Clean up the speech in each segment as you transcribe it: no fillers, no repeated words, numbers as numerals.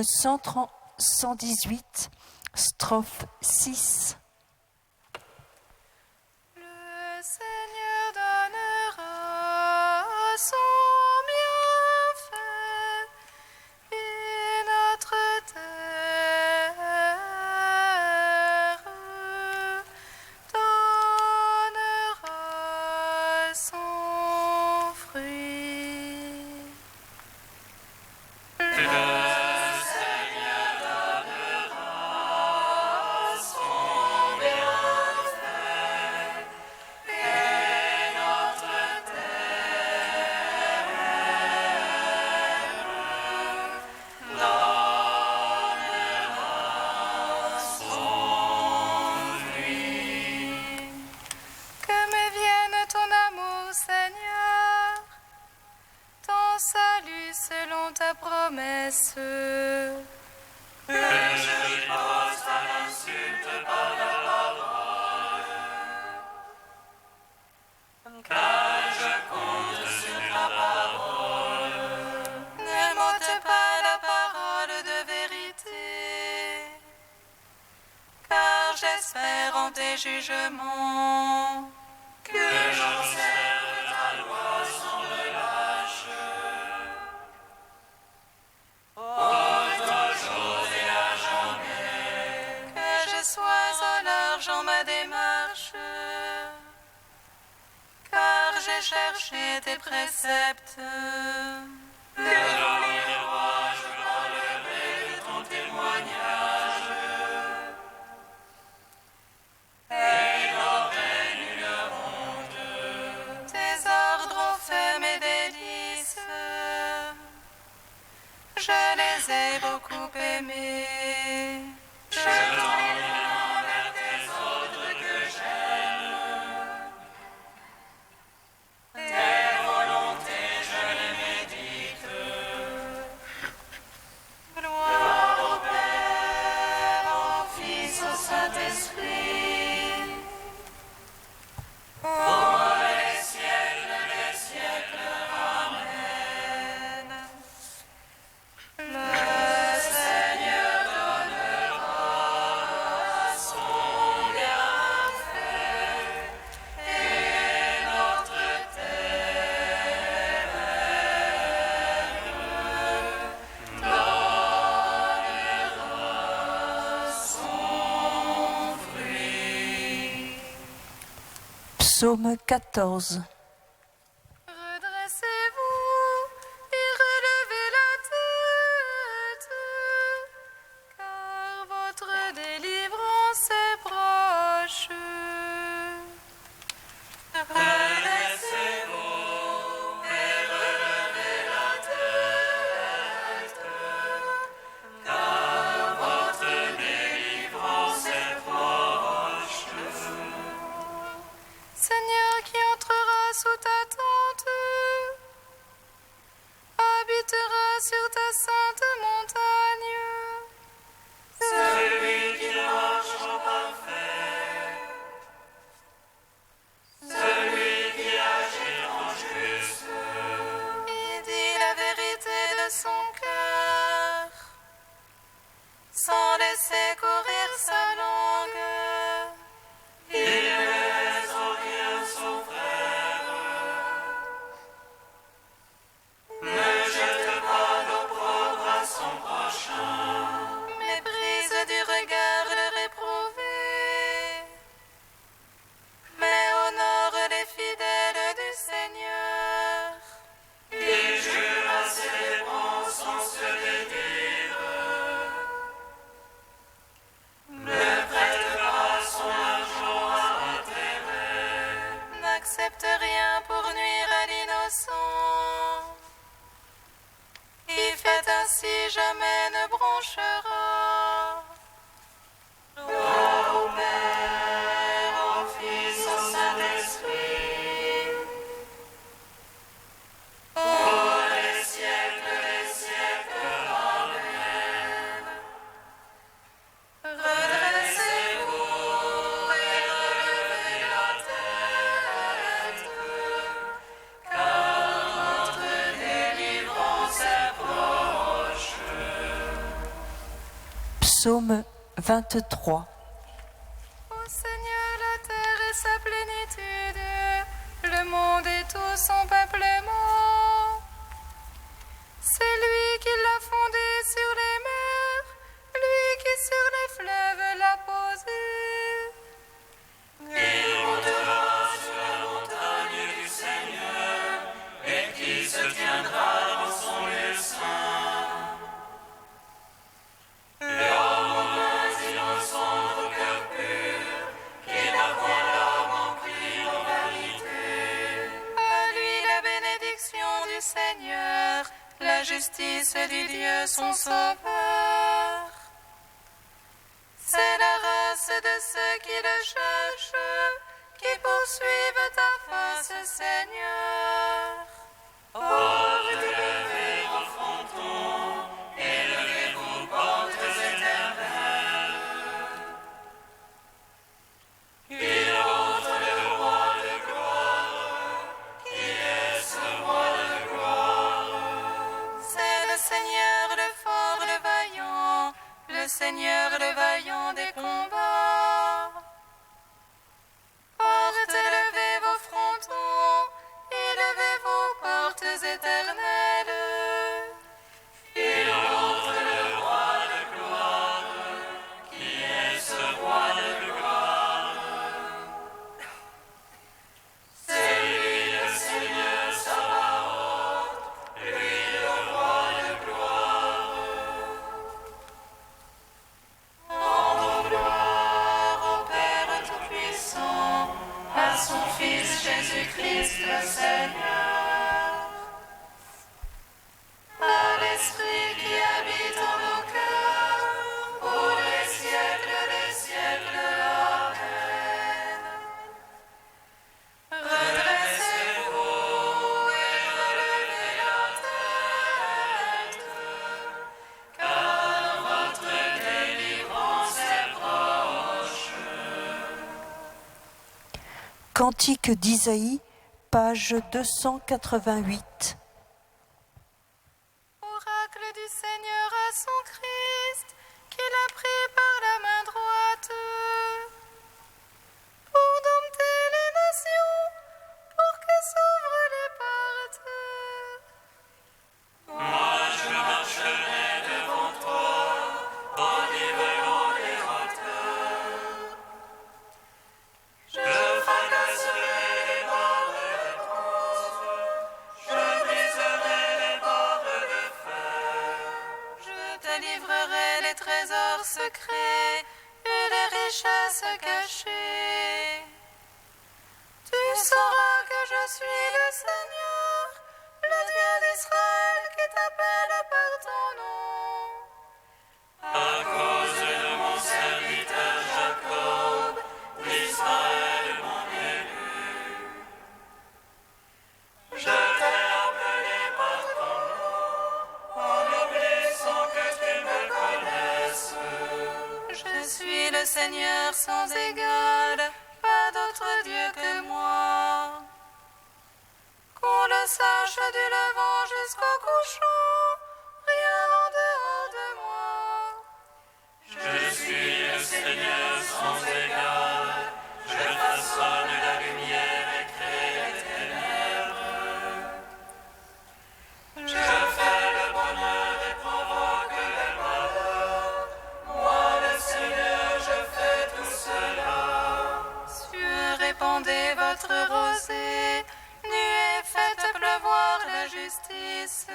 Psaume 118, strophe 6. Le Seigneur donnera son bienfait et notre terre donnera son fruit. Que me vienne ton amour, Seigneur, ton salut selon ta promesse. Ne m'ôte pas la parole de vérité, car j'espère en tes jugements. Que j'observe ta loi sans relâche. Toujours et à jamais. Que je sois au large en ma démarche, car j'ai cherché tes préceptes. Que dans les rois je parlerai de ton témoignage. Et n'aurai nulle honte. Tes ordres ont fait mes délices. Je les ai beaucoup aimés. Je tends les mains vers tes ordres que j'aime. Tes volontés, je les médite. Gloire au Père, au Fils, au Saint-Esprit. Ô les siècles des siècles. Amen. Le Seigneur donnera son bienfait et notre terre donnera son fruit. Psaume 14. Redressez-vous et relevez la tête, car votre délivrance est proche. Redressez-vous et relevez la tête, car votre délivrance est proche. Seigneur, qui entrera sous ta tente, habitera sur ta sainte montagne. Celui qui marche en parfait, celui qui agit en juste, et dit la vérité de son cœur, sans laisser courir sa langue. Il n'est en rien son frère. Ne jette pas l'opprobre à son prochain. Méprise du regard le réprouvé, mais honore les fidèles du Seigneur. Il jure à ses dépenses sans se dédire. Ne prête pas son argent à intérêt. N'accepte rien pour nuire à l'innocent. Qui fait ainsi jamais ne bronchera. Gloire au Père, au Fils, au Saint-Esprit. Pour les siècles des siècles. Amen. Redressez-vous et relevez la tête, car votre délivrance est proche. Psaume 23. Ô Seigneur, la terre et sa plénitude, le monde et tout son peuplement. C'est lui qui l'a fondé sur les mers, lui qui sur les fleuves l'a posé. Il montera sur la montagne du Seigneur, et qui se tiendra dans son lieu saint. Les hommes innocents au cœur pur, qui n'a point l'âme en cri en vanité. À lui la bénédiction du Seigneur, la justice du Dieu son sauveur. C'est la race de ceux qui le cherchent, qui poursuivent ta face, Seigneur. Relevez vos frontons, élevez-vous portes éternelles. Il entre le roi de gloire, qui est ce roi de gloire. C'est le Seigneur le fort, le Seigneur le vaillant des combats. Portes, levez vos frontons, élevez vos portes éternelles. Il entre le roi de gloire, qui est ce roi de gloire. C'est lui le Seigneur Sabaoth, lui le roi de gloire. Rendons gloire au Père Tout-Puissant, à son Fils Jésus-Christ le Seigneur, à l'Esprit qui habite en nos cœurs, pour les siècles des siècles. Amen. Redressez-vous et relevez la tête, car votre délivrance est proche. Cantique d'Isaïe, page 288. Oracle du Seigneur à son Christ, qu'il a pris par la main droite, pour dompter les nations, pour que s'ouvrent les portes. Moi je marcherai devant toi, en nivelant les hauteurs. Je fracasserai les barres de bronze, je briserai les barres de fer. Je te livrerai les trésors secrets et les richesses cachées. Tu sauras que je suis le Seigneur, le Dieu d'Israël qui t'appelle par ton nom. À cause de mon serviteur Jacob, d'Israël mon élu. Je t'ai appelé par ton nom, en oubli sans que tu me connaisses. Je suis le Seigneur sans égal, pas d'autre Dieu que moi. Qu'on le sache du levant jusqu'au couchant, rien en dehors de moi. Je suis le Seigneur sans égal, je façonne la lumière et crée les ténèbres. Je fais le bonheur et provoque le malheur. Moi le Seigneur, je fais tout cela. Cieux, répandez votre rosée, nuées, faites pleuvoir la justice.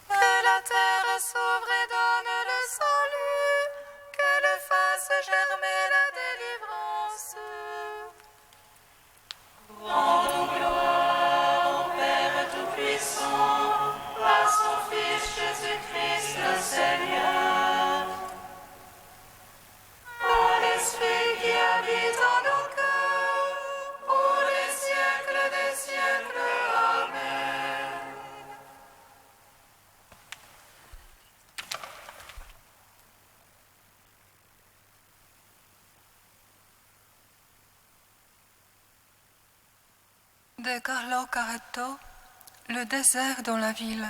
Que la terre s'ouvre et donne le salut, qu'elle fasse germer la délivrance. Rendons gloire au Père Tout-Puissant, à son Fils Jésus-Christ le Seigneur, à l'Esprit qui habite en nos cœurs, pour les siècles des siècles. Amen. De Carlo Caretto, le désert dans la ville.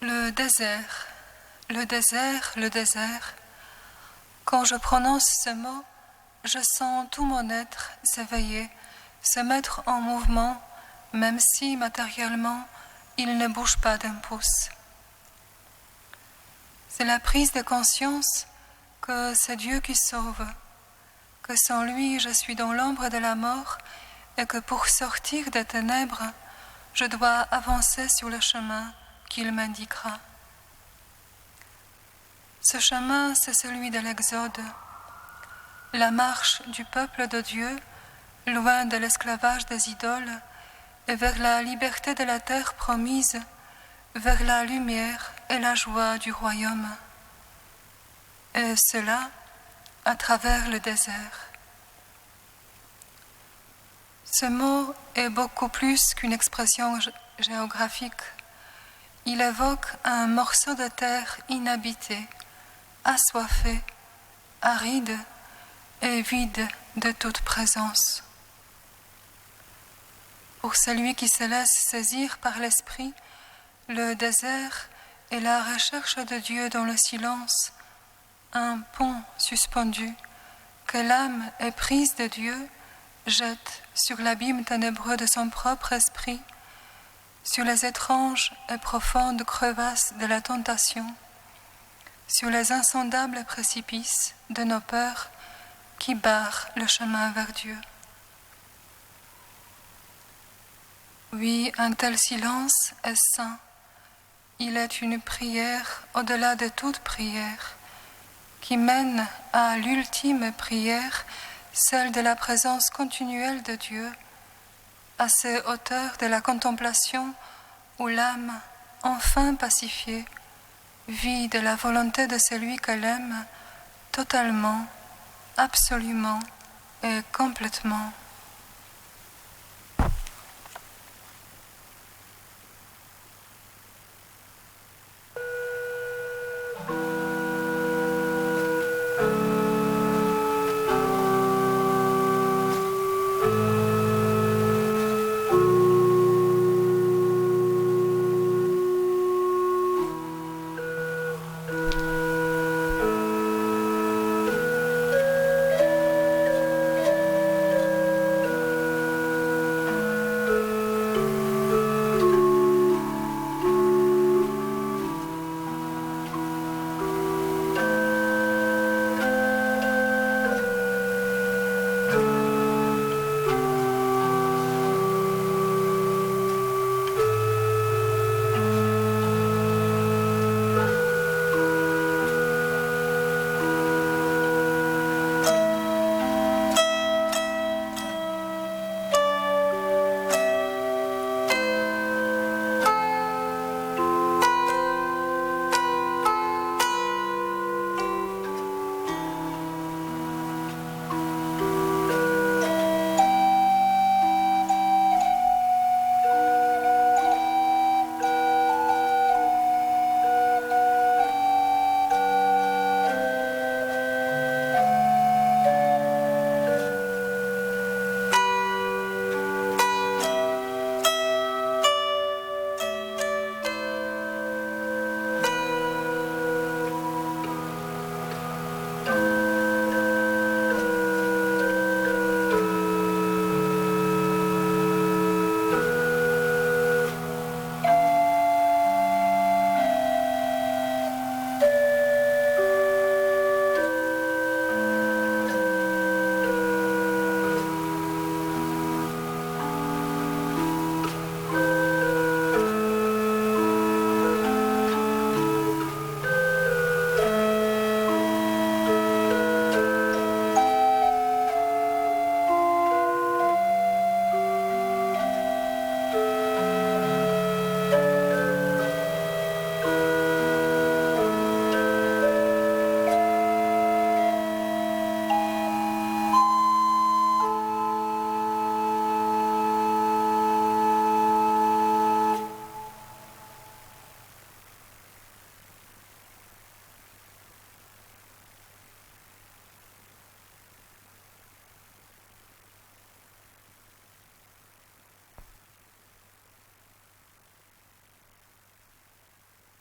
Le Le désert, le désert, le désert. Quand je prononce ce mot, je sens tout mon être s'éveiller, se mettre en mouvement, même si matériellement il ne bouge pas d'un pouce. C'est la prise de conscience que c'est Dieu qui sauve, que sans lui je suis dans l'ombre de la mort et que pour sortir des ténèbres, je dois avancer sur le chemin qu'il m'indiquera. Ce chemin, c'est celui de l'Exode, la marche du peuple de Dieu, loin de l'esclavage des idoles, et vers la liberté de la terre promise, vers la lumière et la joie du royaume. Et cela à travers le désert. Ce mot est beaucoup plus qu'une expression géographique. Il évoque un morceau de terre inhabité, assoiffé, aride et vide de toute présence. Pour celui qui se laisse saisir par l'esprit, le désert est la recherche de Dieu dans le silence, un pont suspendu que l'âme éprise de Dieu jette sur l'abîme ténébreux de son propre esprit, sur les étranges et profondes crevasses de la tentation, sur les insondables précipices de nos peurs qui barrent le chemin vers Dieu. Oui, un tel silence est saint. Il est une prière au-delà de toute prière, qui mène à l'ultime prière, celle de la présence continuelle de Dieu, à ces hauteurs de la contemplation où l'âme, enfin pacifiée, vit de la volonté de celui qu'elle aime totalement, absolument et complètement.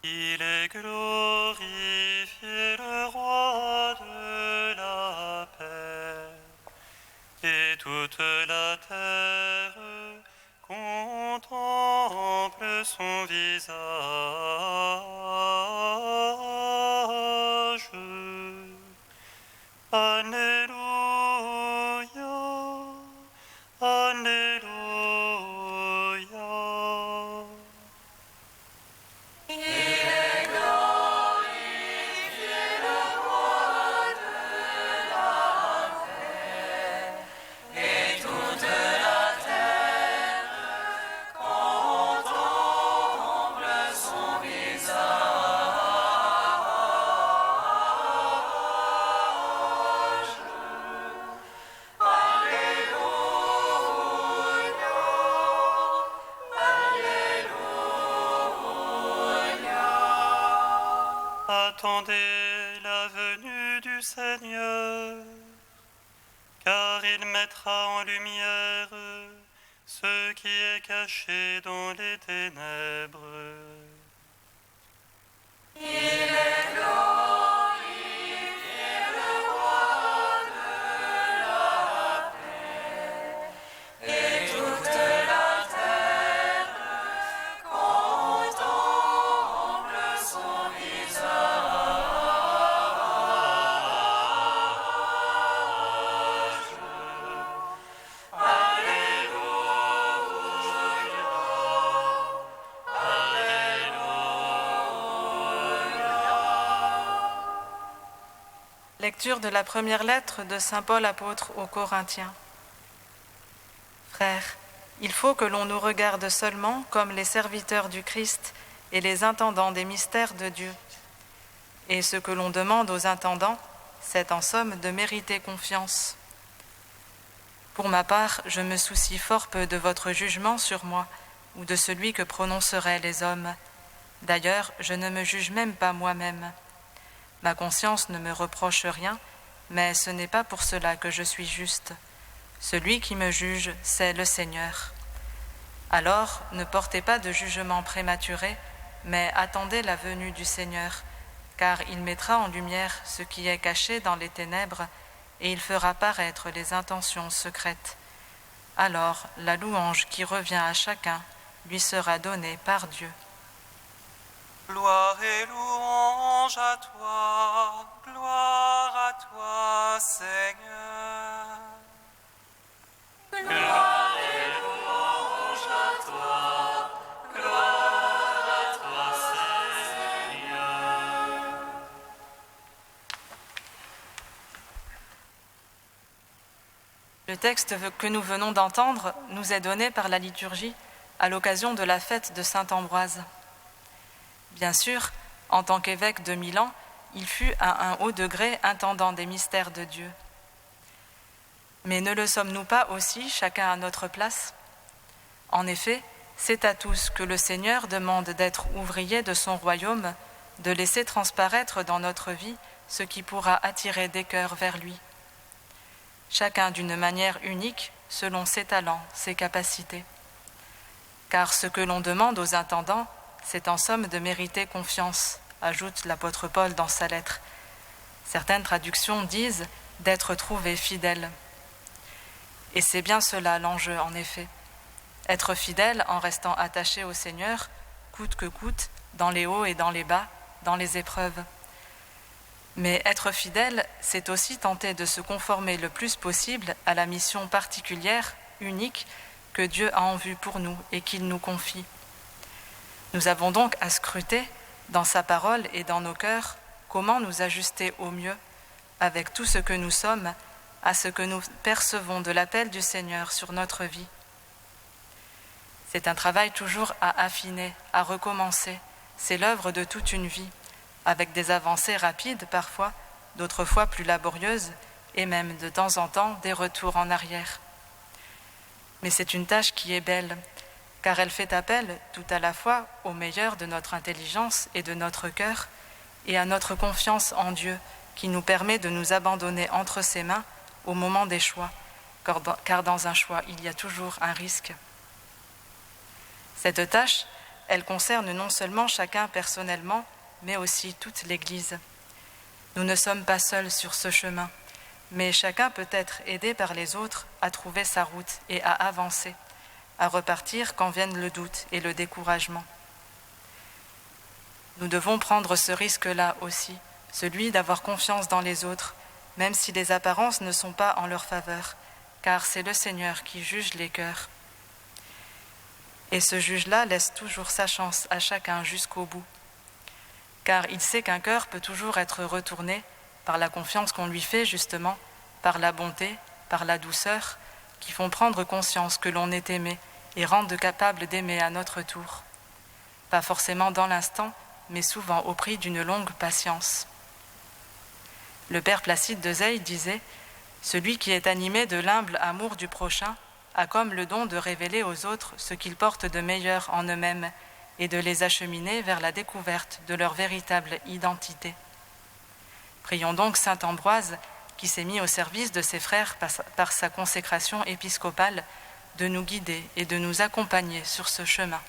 Il est glorifié, le roi de la paix, et toute la terre contemple son visage. Alléluia, Alléluia. Attendez la venue du Seigneur, car il mettra en lumière ce qui est caché dans les ténèbres. Lecture de la première lettre de saint Paul apôtre aux Corinthiens. Frères, il faut que l'on nous regarde seulement comme les serviteurs du Christ et les intendants des mystères de Dieu. Et ce que l'on demande aux intendants, c'est en somme de mériter confiance. Pour ma part, je me soucie fort peu de votre jugement sur moi ou de celui que prononceraient les hommes. D'ailleurs, je ne me juge même pas moi-même. Ma conscience ne me reproche rien, mais ce n'est pas pour cela que je suis juste. Celui qui me juge, c'est le Seigneur. Alors, ne portez pas de jugement prématuré, mais attendez la venue du Seigneur, car il mettra en lumière ce qui est caché dans les ténèbres, et il fera paraître les intentions secrètes. Alors, la louange qui revient à chacun lui sera donnée par Dieu. Gloire et louange à toi, Seigneur. Gloire et louange à toi, Seigneur. Le texte que nous venons d'entendre nous est donné par la liturgie à l'occasion de la fête de saint Ambroise. Bien sûr, en tant qu'évêque de Milan, il fut à un haut degré intendant des mystères de Dieu. Mais ne le sommes-nous pas aussi, chacun à notre place ? En effet, c'est à tous que le Seigneur demande d'être ouvriers de son royaume, de laisser transparaître dans notre vie ce qui pourra attirer des cœurs vers lui. Chacun d'une manière unique, selon ses talents, ses capacités. Car ce que l'on demande aux intendants, c'est en somme de mériter confiance, ajoute l'apôtre Paul dans sa lettre. Certaines traductions disent d'être trouvé fidèle. Et c'est bien cela l'enjeu en effet. Être fidèle en restant attaché au Seigneur, coûte que coûte, dans les hauts et dans les bas, dans les épreuves. Mais être fidèle, c'est aussi tenter de se conformer le plus possible à la mission particulière, unique, que Dieu a en vue pour nous et qu'il nous confie. Nous avons donc à scruter, dans sa parole et dans nos cœurs, comment nous ajuster au mieux, avec tout ce que nous sommes, à ce que nous percevons de l'appel du Seigneur sur notre vie. C'est un travail toujours à affiner, à recommencer. C'est l'œuvre de toute une vie, avec des avancées rapides parfois, d'autres fois plus laborieuses, et même de temps en temps des retours en arrière. Mais c'est une tâche qui est belle, car elle fait appel tout à la fois au meilleur de notre intelligence et de notre cœur, et à notre confiance en Dieu, qui nous permet de nous abandonner entre ses mains au moment des choix, car dans un choix, il y a toujours un risque. Cette tâche, elle concerne non seulement chacun personnellement, mais aussi toute l'Église. Nous ne sommes pas seuls sur ce chemin, mais chacun peut être aidé par les autres à trouver sa route et à avancer, à repartir quand viennent le doute et le découragement. Nous devons prendre ce risque-là aussi, celui d'avoir confiance dans les autres, même si les apparences ne sont pas en leur faveur, car c'est le Seigneur qui juge les cœurs. Et ce juge-là laisse toujours sa chance à chacun jusqu'au bout, car il sait qu'un cœur peut toujours être retourné par la confiance qu'on lui fait justement, par la bonté, par la douceur, qui font prendre conscience que l'on est aimé et rendent capable d'aimer à notre tour. Pas forcément dans l'instant, mais souvent au prix d'une longue patience. Le père Placide de Zeil disait « Celui qui est animé de l'humble amour du prochain a comme le don de révéler aux autres ce qu'ils portent de meilleur en eux-mêmes et de les acheminer vers la découverte de leur véritable identité. » Prions donc saint Ambroise, qui s'est mis au service de ses frères par sa consécration épiscopale, de nous guider et de nous accompagner sur ce chemin.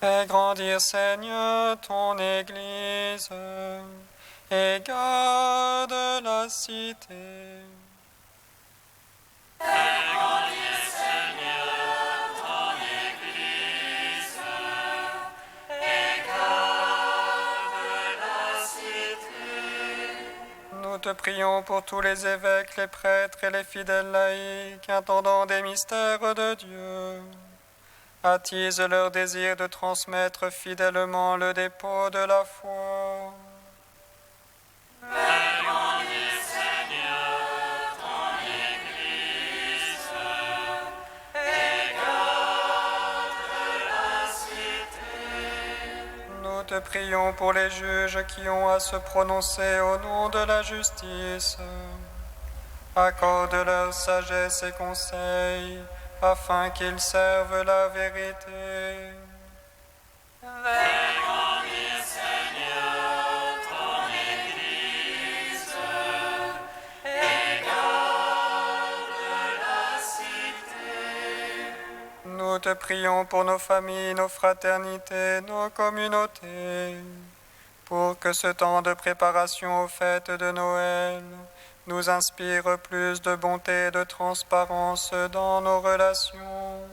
Fais grandir, Seigneur, ton Église, et garde la cité. Fais grandir, Seigneur, ton Église, et garde la cité. Nous te prions pour tous les évêques, les prêtres et les fidèles laïcs, intendants des mystères de Dieu. Attise leur désir de transmettre fidèlement le dépôt de la foi. Fais grandir, Seigneur, ton Église, et garde la cité. Nous te prions pour les juges qui ont à se prononcer au nom de la justice. Accorde-leur sagesse et conseil, afin qu'ils servent la vérité. Fais grandir, Seigneur, ton Église, te prions pour nos familles, nos fraternités, nos communautés, pour que ce temps de préparation aux fêtes de Noël nous inspire plus de bonté et de transparence dans nos relations.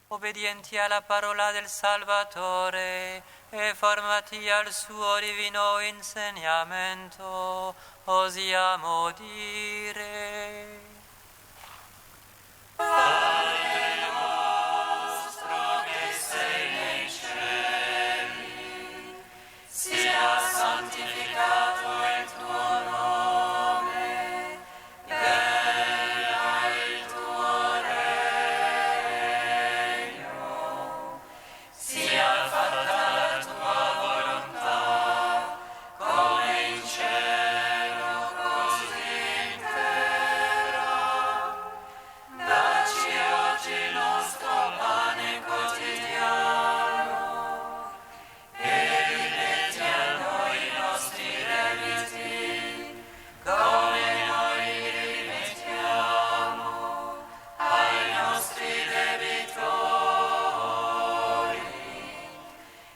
Obbedienti alla parola del Salvatore e formati al suo divino insegnamento, osiamo dire: Padre nostro che sei nei cieli, sia santificato il tuo nome, venga il tuo regno, sia fatta la tua volontà, come in cielo, così in terra. Dacci oggi il nostro pane quotidiano e rimetti a noi i nostri debiti, come noi li rimettiamo ai nostri debitori,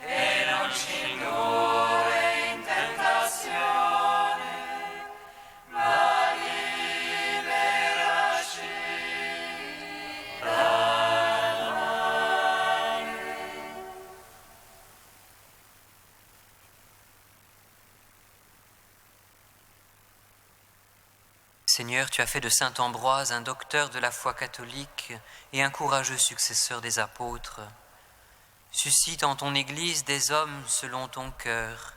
e non ci indurre in tentazione, ma liberaci dal male. Seigneur, tu as fait de saint Ambroise un docteur de la foi catholique et un courageux successeur des apôtres. Suscite en ton Église des hommes selon ton cœur,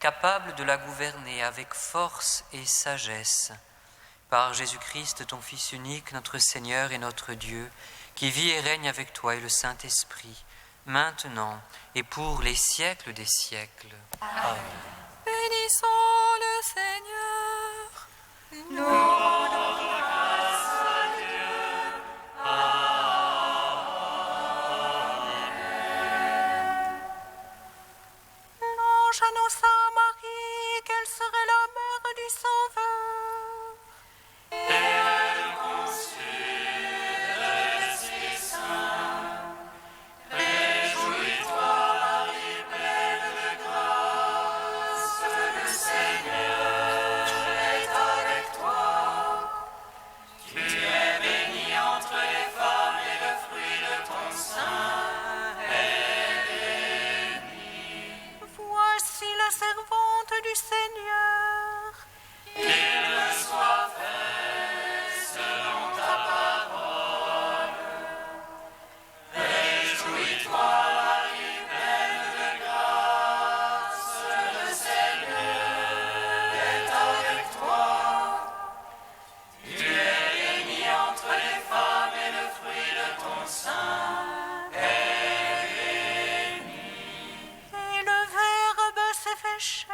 capables de la gouverner avec force et sagesse. Par Jésus-Christ, ton Fils unique, notre Seigneur et notre Dieu, qui vit et règne avec toi et le Saint-Esprit, maintenant et pour les siècles des siècles. Amen. Bénissons le Seigneur. L'ange annonça à Marie qu'elle serait la mère du Sauveur. Et elle conçut de l'Esprit Saint. Réjouis-toi, Marie, pleine de grâce, le Seigneur est avec toi. Tu es bénie entre les femmes et le fruit de ton sein est béni. Voici la servante du Seigneur. Qu'il me soit fait selon ta parole. Réjouis-toi, Marie, pleine de grâce, le Seigneur est avec toi. Tu es chair.